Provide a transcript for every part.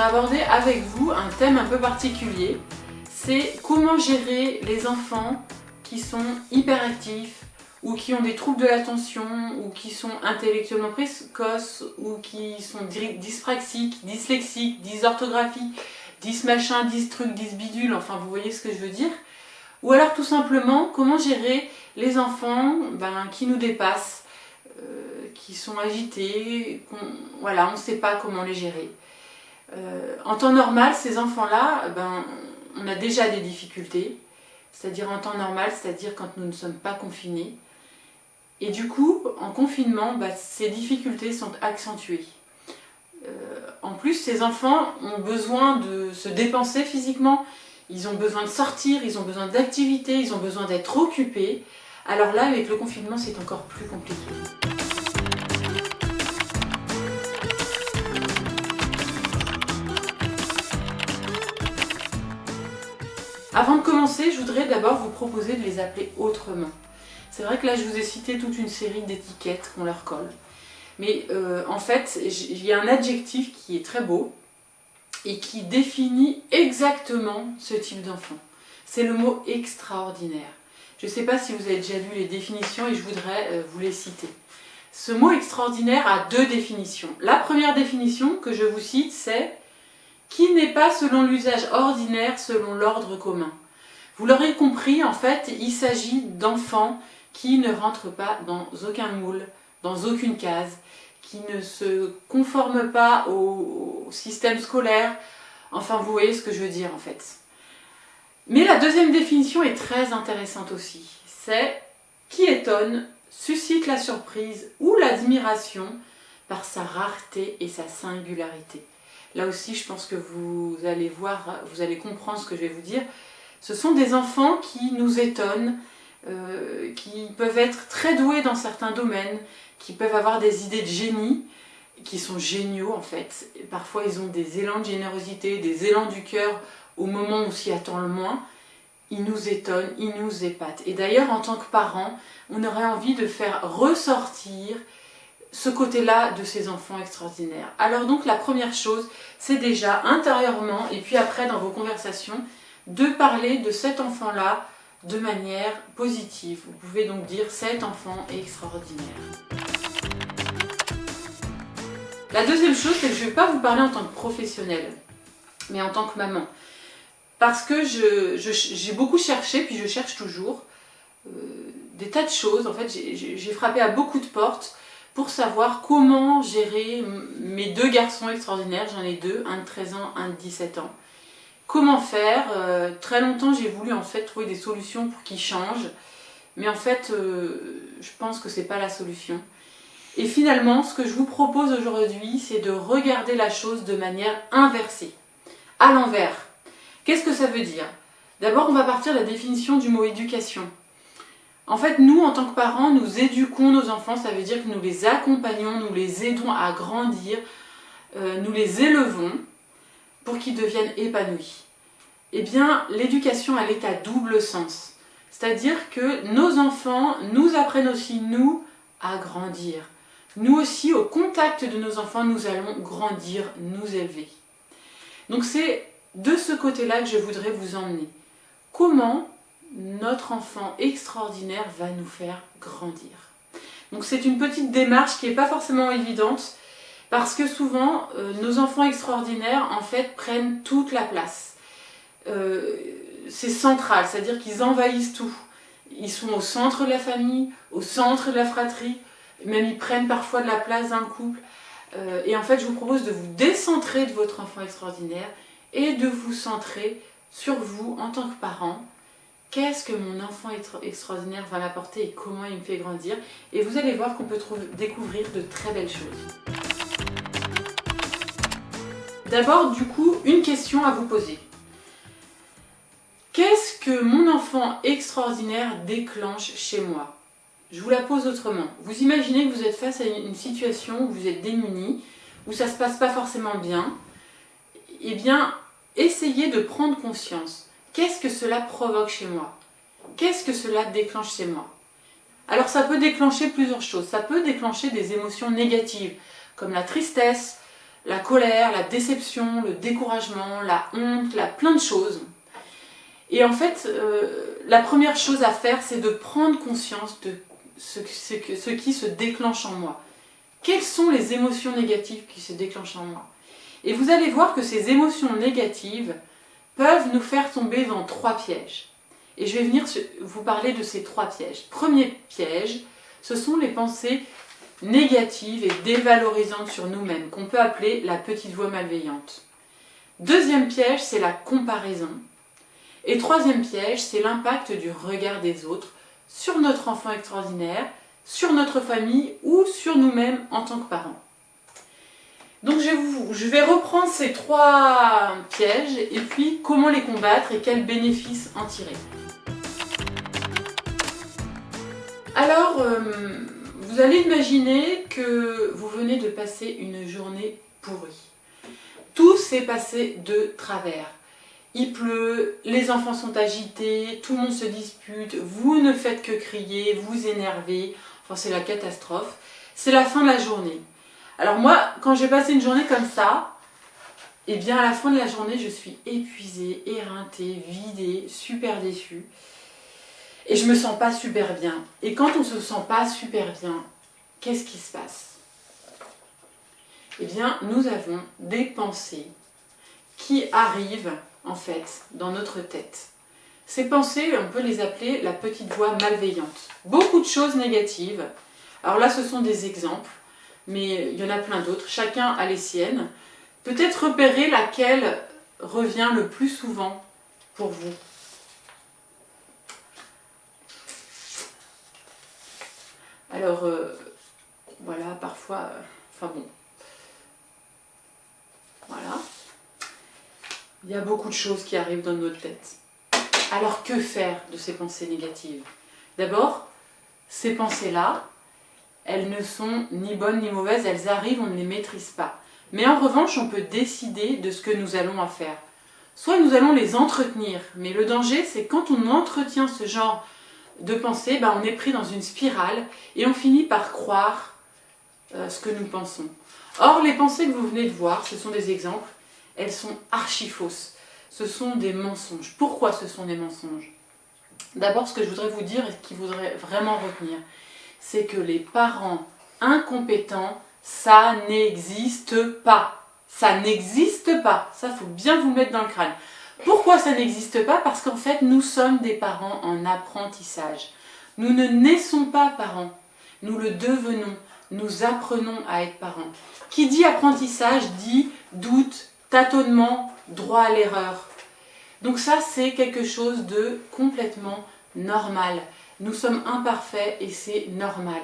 voudrais aborder avec vous un thème un peu particulier. C'est comment gérer les enfants qui sont hyperactifs ou qui ont des troubles de l'attention ou qui sont intellectuellement précoces ou qui sont dyspraxiques, dyslexiques, dysorthographiques, machin, truc, bidule, enfin vous voyez ce que je veux dire. Ou alors tout simplement comment gérer les enfants qui nous dépassent, qui sont agités, voilà, on ne sait pas comment les gérer. En temps normal, ces enfants-là, on a déjà des difficultés, c'est-à-dire en temps normal, c'est-à-dire quand nous ne sommes pas confinés. Et du coup, en confinement, ces difficultés sont accentuées. En plus, ces enfants ont besoin de se dépenser physiquement, ils ont besoin de sortir, ils ont besoin d'activités, ils ont besoin d'être occupés. Alors là, avec le confinement, c'est encore plus compliqué. Avant de commencer, je voudrais d'abord vous proposer de les appeler autrement. C'est vrai que là, je vous ai cité toute une série d'étiquettes qu'on leur colle. Mais en fait, il y a un adjectif qui est très beau et qui définit exactement ce type d'enfant. C'est le mot extraordinaire. Je ne sais pas si vous avez déjà lu les définitions et je voudrais vous les citer. Ce mot extraordinaire a deux définitions. La première définition que je vous cite, c'est « qui n'est pas selon l'usage ordinaire, selon l'ordre commun ». Vous l'aurez compris, en fait, il s'agit d'enfants qui ne rentrent pas dans aucun moule, dans aucune case, qui ne se conforment pas au système scolaire. Enfin, vous voyez ce que je veux dire, en fait. Mais la deuxième définition est très intéressante aussi. C'est « qui étonne, suscite la surprise ou l'admiration par sa rareté et sa singularité ». Là aussi, je pense que vous allez voir, vous allez comprendre ce que je vais vous dire. Ce sont des enfants qui nous étonnent, qui peuvent être très doués dans certains domaines, qui peuvent avoir des idées de génie, qui sont géniaux en fait. Et parfois, ils ont des élans de générosité, des élans du cœur au moment où on s'y attend le moins. Ils nous étonnent, ils nous épatent. Et d'ailleurs, en tant que parents, on aurait envie de faire ressortir ce côté-là de ces enfants extraordinaires. Alors donc la première chose, c'est déjà intérieurement et puis après dans vos conversations, de parler de cet enfant-là de manière positive. Vous pouvez donc dire cet enfant est extraordinaire. La deuxième chose, c'est que je ne vais pas vous parler en tant que professionnelle, mais en tant que maman. Parce que j'ai beaucoup cherché, puis je cherche toujours, des tas de choses. En fait, j'ai frappé à beaucoup de portes pour savoir comment gérer mes deux garçons extraordinaires. J'en ai deux, un de 13 ans, un de 17 ans. Comment faire? Très longtemps, j'ai voulu en fait trouver des solutions pour qu'ils changent. Mais en fait, je pense que c'est pas la solution. Et finalement, ce que je vous propose aujourd'hui, c'est de regarder la chose de manière inversée, à l'envers. Qu'est-ce que ça veut dire? D'abord, on va partir de la définition du mot éducation. En fait, nous, en tant que parents, nous éduquons nos enfants, ça veut dire que nous les accompagnons, nous les aidons à grandir, nous les élevons pour qu'ils deviennent épanouis. Eh bien, l'éducation, elle est à double sens. C'est-à-dire que nos enfants nous apprennent aussi, nous, à grandir. Nous aussi, au contact de nos enfants, nous allons grandir, nous élever. Donc c'est de ce côté-là que je voudrais vous emmener. Comment notre enfant extraordinaire va nous faire grandir. Donc c'est une petite démarche qui n'est pas forcément évidente parce que souvent nos enfants extraordinaires en fait prennent toute la place. C'est central, c'est-à-dire qu'ils envahissent tout. Ils sont au centre de la famille, au centre de la fratrie, même ils prennent parfois de la place d'un couple. Et en fait je vous propose de vous décentrer de votre enfant extraordinaire et de vous centrer sur vous en tant que parent. Qu'est-ce que mon enfant extraordinaire va m'apporter et comment il me fait grandir? Et vous allez voir qu'on peut découvrir de très belles choses. D'abord, du coup, une question à vous poser. Qu'est-ce que mon enfant extraordinaire déclenche chez moi? Je vous la pose autrement. Vous imaginez que vous êtes face à une situation où vous êtes démunis, où ça ne se passe pas forcément bien. Eh bien, essayez de prendre conscience. Qu'est-ce que cela provoque chez moi? Qu'est-ce que cela déclenche chez moi? Alors ça peut déclencher plusieurs choses. Ça peut déclencher des émotions négatives, comme la tristesse, la colère, la déception, le découragement, la honte, plein de choses. Et en fait, la première chose à faire, c'est de prendre conscience de ce qui se déclenche en moi. Quelles sont les émotions négatives qui se déclenchent en moi? Et vous allez voir que ces émotions négatives peuvent nous faire tomber dans 3 pièges. Et je vais venir vous parler de ces 3 pièges. Premier piège, ce sont les pensées négatives et dévalorisantes sur nous-mêmes, qu'on peut appeler la petite voix malveillante. Deuxième piège, c'est la comparaison. Et troisième piège, c'est l'impact du regard des autres sur notre enfant extraordinaire, sur notre famille ou sur nous-mêmes en tant que parents. Donc je vais reprendre ces 3 pièges et puis comment les combattre et quels bénéfices en tirer. Alors, vous allez imaginer que vous venez de passer une journée pourrie. Tout s'est passé de travers. Il pleut, les enfants sont agités, tout le monde se dispute, vous ne faites que crier, vous énerver, enfin c'est la catastrophe. C'est la fin de la journée. Alors moi, quand j'ai passé une journée comme ça, eh bien à la fin de la journée, je suis épuisée, éreintée, vidée, super déçue. Et je me sens pas super bien. Et quand on se sent pas super bien, qu'est-ce qui se passe? Eh bien, nous avons des pensées qui arrivent en fait dans notre tête. Ces pensées, on peut les appeler la petite voix malveillante. Beaucoup de choses négatives. Alors là, ce sont des exemples, mais il y en a plein d'autres. Chacun a les siennes. Peut-être repérer laquelle revient le plus souvent pour vous. Alors, voilà, parfois, enfin bon, voilà. Il y a beaucoup de choses qui arrivent dans notre tête. Alors, que faire de ces pensées négatives? D'abord, ces pensées-là, elles ne sont ni bonnes ni mauvaises, elles arrivent, on ne les maîtrise pas. Mais en revanche, on peut décider de ce que nous allons en faire. Soit nous allons les entretenir, mais le danger, c'est quand on entretient ce genre de pensée, on est pris dans une spirale et on finit par croire ce que nous pensons. Or, les pensées que vous venez de voir, ce sont des exemples, elles sont archi fausses. Ce sont des mensonges. Pourquoi ce sont des mensonges? D'abord, ce que je voudrais vous dire et ce qu'il faudrait vraiment retenir, c'est que les parents incompétents, ça n'existe pas. Ça n'existe pas. Ça, il faut bien vous mettre dans le crâne. Pourquoi ça n'existe pas? Parce qu'en fait, nous sommes des parents en apprentissage. Nous ne naissons pas parents, nous le devenons. Nous apprenons à être parents. Qui dit apprentissage dit doute, tâtonnement, droit à l'erreur. Donc ça, c'est quelque chose de complètement normal. Nous sommes imparfaits et c'est normal.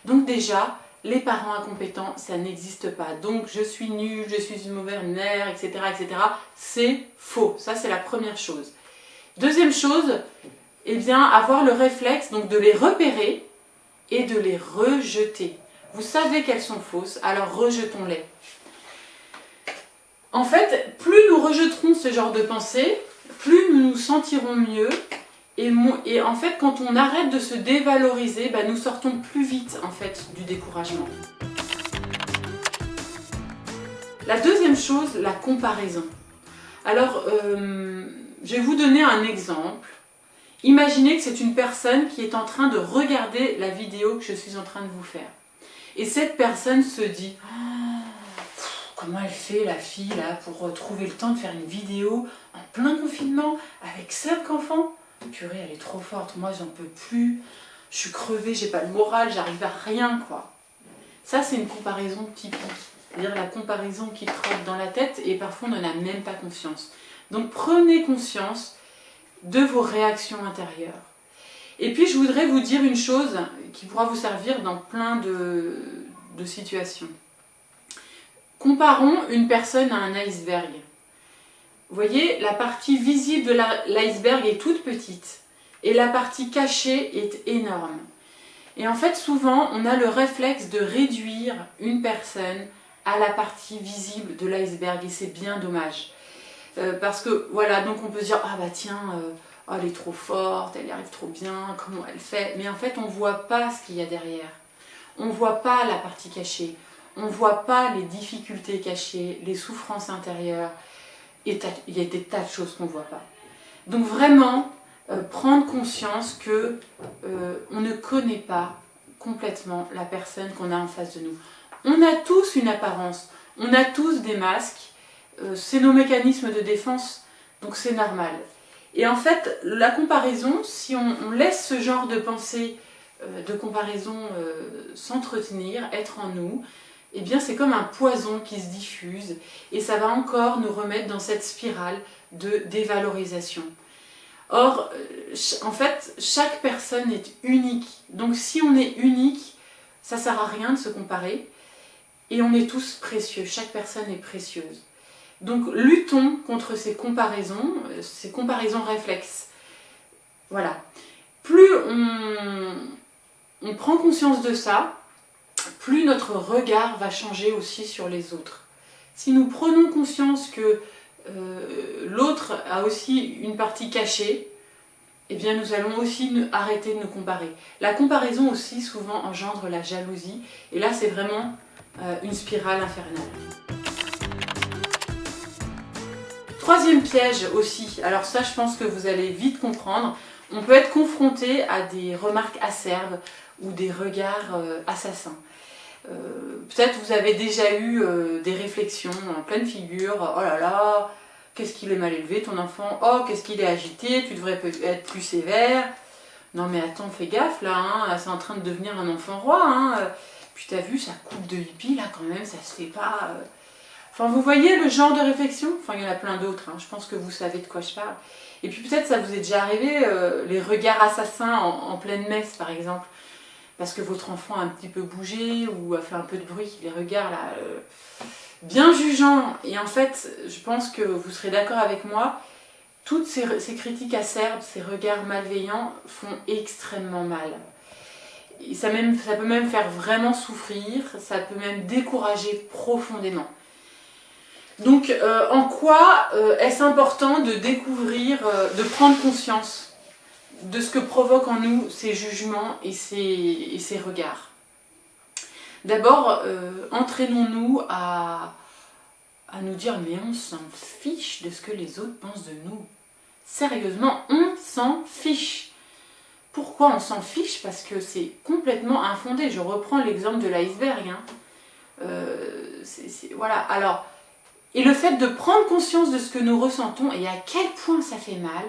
Donc déjà, les parents incompétents, ça n'existe pas. Donc je suis nulle, je suis une mauvaise mère, etc. C'est faux. Ça, c'est la première chose. Deuxième chose, eh bien, avoir le réflexe donc, de les repérer et de les rejeter. Vous savez qu'elles sont fausses, alors rejetons-les. En fait, plus nous rejeterons ce genre de pensée, plus nous nous sentirons mieux. Et en fait, quand on arrête de se dévaloriser, nous sortons plus vite en fait, du découragement. La deuxième chose, la comparaison. Alors, je vais vous donner un exemple. Imaginez que c'est une personne qui est en train de regarder la vidéo que je suis en train de vous faire. Et cette personne se dit comment elle fait la fille là pour trouver le temps de faire une vidéo en plein confinement avec 5 enfants. Purée, elle est trop forte, moi j'en peux plus, je suis crevée, j'ai pas le moral, j'arrive à rien quoi. Ça c'est une comparaison typique, c'est-à-dire la comparaison qui trotte dans la tête et parfois on n'en a même pas conscience. Donc prenez conscience de vos réactions intérieures. Et puis je voudrais vous dire une chose qui pourra vous servir dans plein de situations. Comparons une personne à un iceberg. Vous voyez, la partie visible de l'iceberg est toute petite et la partie cachée est énorme. Et en fait, souvent, on a le réflexe de réduire une personne à la partie visible de l'iceberg et c'est bien dommage. Parce que, voilà, donc on peut se dire, ah bah tiens, elle est trop forte, elle y arrive trop bien, comment elle fait? Mais en fait, on ne voit pas ce qu'il y a derrière. On ne voit pas la partie cachée. on ne voit pas les difficultés cachées, les souffrances intérieures, et il y a des tas de choses qu'on ne voit pas. Donc vraiment, prendre conscience que on ne connaît pas complètement la personne qu'on a en face de nous. On a tous une apparence, on a tous des masques, c'est nos mécanismes de défense, donc c'est normal. Et en fait, la comparaison, si on laisse ce genre de pensée, de comparaison s'entretenir, être en nous, eh bien c'est comme un poison qui se diffuse et ça va encore nous remettre dans cette spirale de dévalorisation. Or, en fait, chaque personne est unique. Donc si on est unique, ça ne sert à rien de se comparer. Et on est tous précieux, chaque personne est précieuse. Donc luttons contre ces comparaisons réflexes. Voilà. Plus on prend conscience de ça, plus notre regard va changer aussi sur les autres. Si nous prenons conscience que l'autre a aussi une partie cachée, eh bien nous allons aussi arrêter de nous comparer. La comparaison aussi souvent engendre la jalousie, et là c'est vraiment une spirale infernale. Troisième piège aussi, alors ça je pense que vous allez vite comprendre, on peut être confronté à des remarques acerbes ou des regards assassins. Peut-être vous avez déjà eu des réflexions en pleine figure, oh là là, qu'est-ce qu'il est mal élevé ton enfant, oh qu'est-ce qu'il est agité, tu devrais être plus sévère, non mais attends fais gaffe là, hein, c'est en train de devenir un enfant roi, hein. Puis t'as vu sa coupe de hippie là quand même, ça se fait pas... Enfin vous voyez le genre de réflexion, enfin il y en a plein d'autres, hein. Je pense que vous savez de quoi je parle. Et puis peut-être ça vous est déjà arrivé, les regards assassins en pleine messe par exemple, parce que votre enfant a un petit peu bougé ou a fait un peu de bruit, les regards là, bien jugeants. Et en fait, je pense que vous serez d'accord avec moi, toutes ces critiques acerbes, ces regards malveillants font extrêmement mal. Et ça peut même faire vraiment souffrir, ça peut même décourager profondément. Donc en quoi est-ce important de découvrir, de prendre conscience de ce que provoquent en nous ces jugements et ces regards? D'abord, entraînons-nous à nous dire mais on s'en fiche de ce que les autres pensent de nous. Sérieusement, on s'en fiche. Pourquoi on s'en fiche? Parce que c'est complètement infondé. Je reprends l'exemple de l'iceberg. Hein. Voilà. Alors, et le fait de prendre conscience de ce que nous ressentons et à quel point ça fait mal,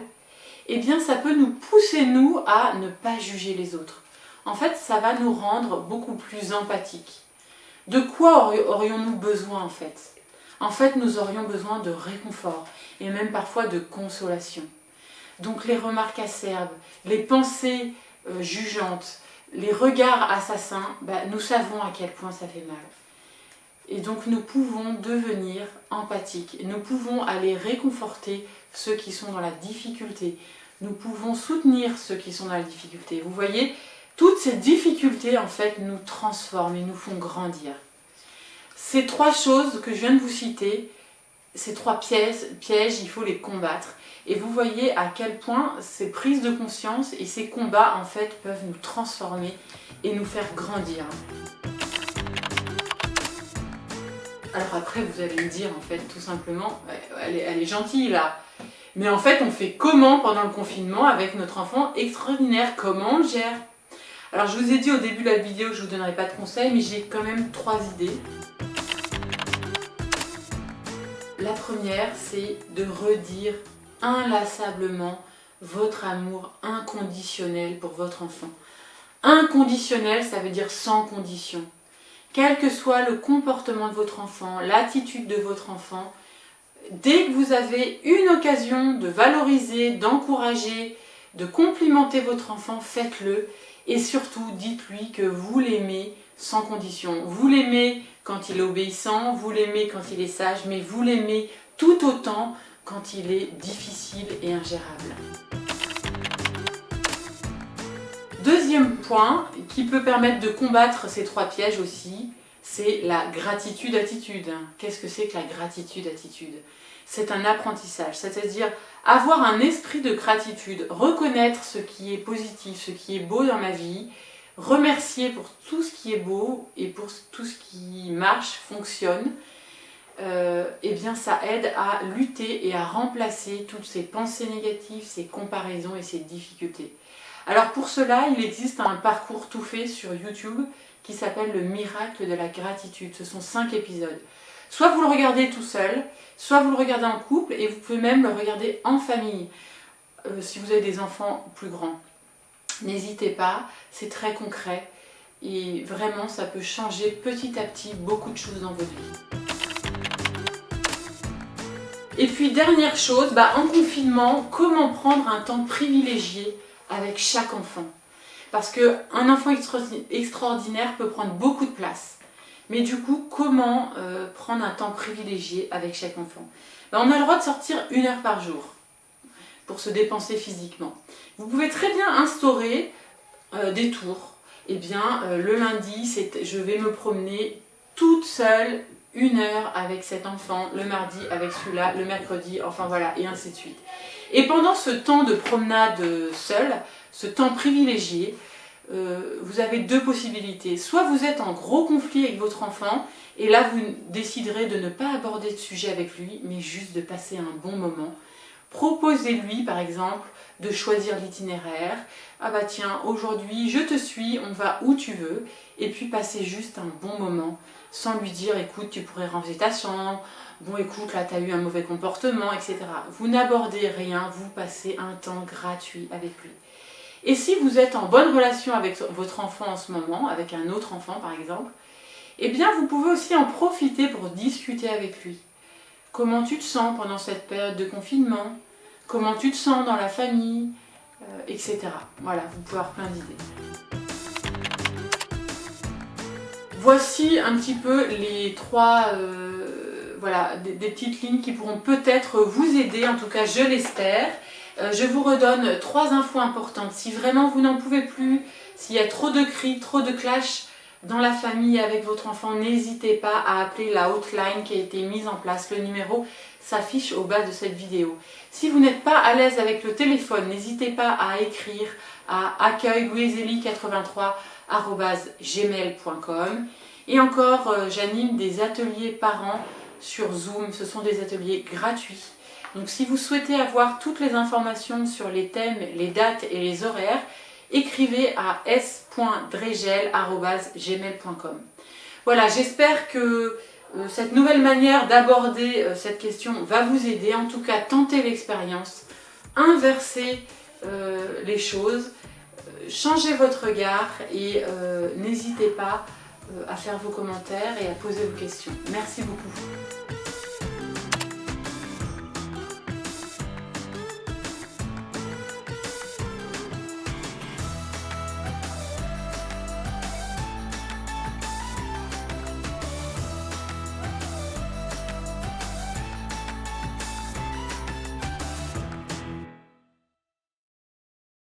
eh bien ça peut nous pousser, nous, à ne pas juger les autres. En fait, ça va nous rendre beaucoup plus empathiques. De quoi aurions-nous besoin, en fait? En fait, nous aurions besoin de réconfort et même parfois de consolation. Donc les remarques acerbes, les pensées jugeantes, les regards assassins, nous savons à quel point ça fait mal. Et donc nous pouvons devenir empathiques, nous pouvons aller réconforter ceux qui sont dans la difficulté, nous pouvons soutenir ceux qui sont dans la difficulté. Vous voyez, toutes ces difficultés en fait nous transforment et nous font grandir. Ces trois choses que je viens de vous citer, ces trois pièges, il faut les combattre. Et vous voyez à quel point ces prises de conscience et ces combats en fait peuvent nous transformer et nous faire grandir. Alors après, vous allez me dire, en fait, tout simplement, elle est gentille là. Mais en fait, on fait comment pendant le confinement avec notre enfant extraordinaire? Comment on le gère? Alors, je vous ai dit au début de la vidéo que je ne vous donnerai pas de conseils, mais j'ai quand même 3 idées. La première, c'est de redire inlassablement votre amour inconditionnel pour votre enfant. Inconditionnel, ça veut dire sans condition. Quel que soit le comportement de votre enfant, l'attitude de votre enfant, dès que vous avez une occasion de valoriser, d'encourager, de complimenter votre enfant, faites-le. Et surtout, dites-lui que vous l'aimez sans condition. Vous l'aimez quand il est obéissant, vous l'aimez quand il est sage, mais vous l'aimez tout autant quand il est difficile et ingérable. Deuxième point qui peut permettre de combattre ces 3 pièges aussi, c'est la gratitude-attitude. Qu'est-ce que c'est que la gratitude-attitude? C'est un apprentissage, c'est-à-dire avoir un esprit de gratitude, reconnaître ce qui est positif, ce qui est beau dans ma vie, remercier pour tout ce qui est beau et pour tout ce qui marche, fonctionne, eh bien ça aide à lutter et à remplacer toutes ces pensées négatives, ces comparaisons et ces difficultés. Alors pour cela, il existe un parcours tout fait sur YouTube qui s'appelle le miracle de la gratitude. Ce sont 5 épisodes. Soit vous le regardez tout seul, soit vous le regardez en couple et vous pouvez même le regarder en famille si vous avez des enfants plus grands. N'hésitez pas, c'est très concret et vraiment ça peut changer petit à petit beaucoup de choses dans votre vie. Et puis dernière chose, en confinement, comment prendre un temps privilégié avec chaque enfant? Parce qu'un enfant extraordinaire peut prendre beaucoup de place. Mais du coup, comment prendre un temps privilégié avec chaque enfant? On a le droit de sortir 1 heure par jour pour se dépenser physiquement. Vous pouvez très bien instaurer des tours. Eh bien, le lundi, je vais me promener toute seule 1 heure avec cet enfant, le mardi avec celui-là, le mercredi, enfin voilà, et ainsi de suite. Et pendant ce temps de promenade seule, ce temps privilégié, vous avez 2 possibilités. Soit vous êtes en gros conflit avec votre enfant, et là vous déciderez de ne pas aborder de sujet avec lui, mais juste de passer un bon moment. Proposez-lui par exemple de choisir l'itinéraire. Ah bah tiens, aujourd'hui je te suis, on va où tu veux, et puis passez juste un bon moment, sans lui dire écoute tu pourrais ranger ta chambre, bon écoute là tu as eu un mauvais comportement, etc. Vous n'abordez rien, vous passez un temps gratuit avec lui. Et si vous êtes en bonne relation avec votre enfant en ce moment, avec un autre enfant par exemple, eh bien vous pouvez aussi en profiter pour discuter avec lui. Comment tu te sens pendant cette période de confinement? Comment tu te sens dans la famille? Etc. Voilà, vous pouvez avoir plein d'idées. Voici un petit peu les 3 voilà, des petites lignes qui pourront peut-être vous aider, en tout cas je l'espère. Je vous redonne 3 infos importantes. Si vraiment vous n'en pouvez plus, s'il y a trop de cris, trop de clash dans la famille avec votre enfant, n'hésitez pas à appeler la hotline qui a été mise en place. Le numéro s'affiche au bas de cette vidéo. Si vous n'êtes pas à l'aise avec le téléphone, n'hésitez pas à écrire à accueil-louisélie83@gmail.com. Et encore, j'anime des ateliers parents sur Zoom. Ce sont des ateliers gratuits. Donc si vous souhaitez avoir toutes les informations sur les thèmes, les dates et les horaires, écrivez à s.dregel@gmail.com. Voilà, j'espère que cette nouvelle manière d'aborder cette question va vous aider. En tout cas, tentez l'expérience, inversez les choses, changez votre regard et n'hésitez pas à faire vos commentaires et à poser vos questions. Merci beaucoup.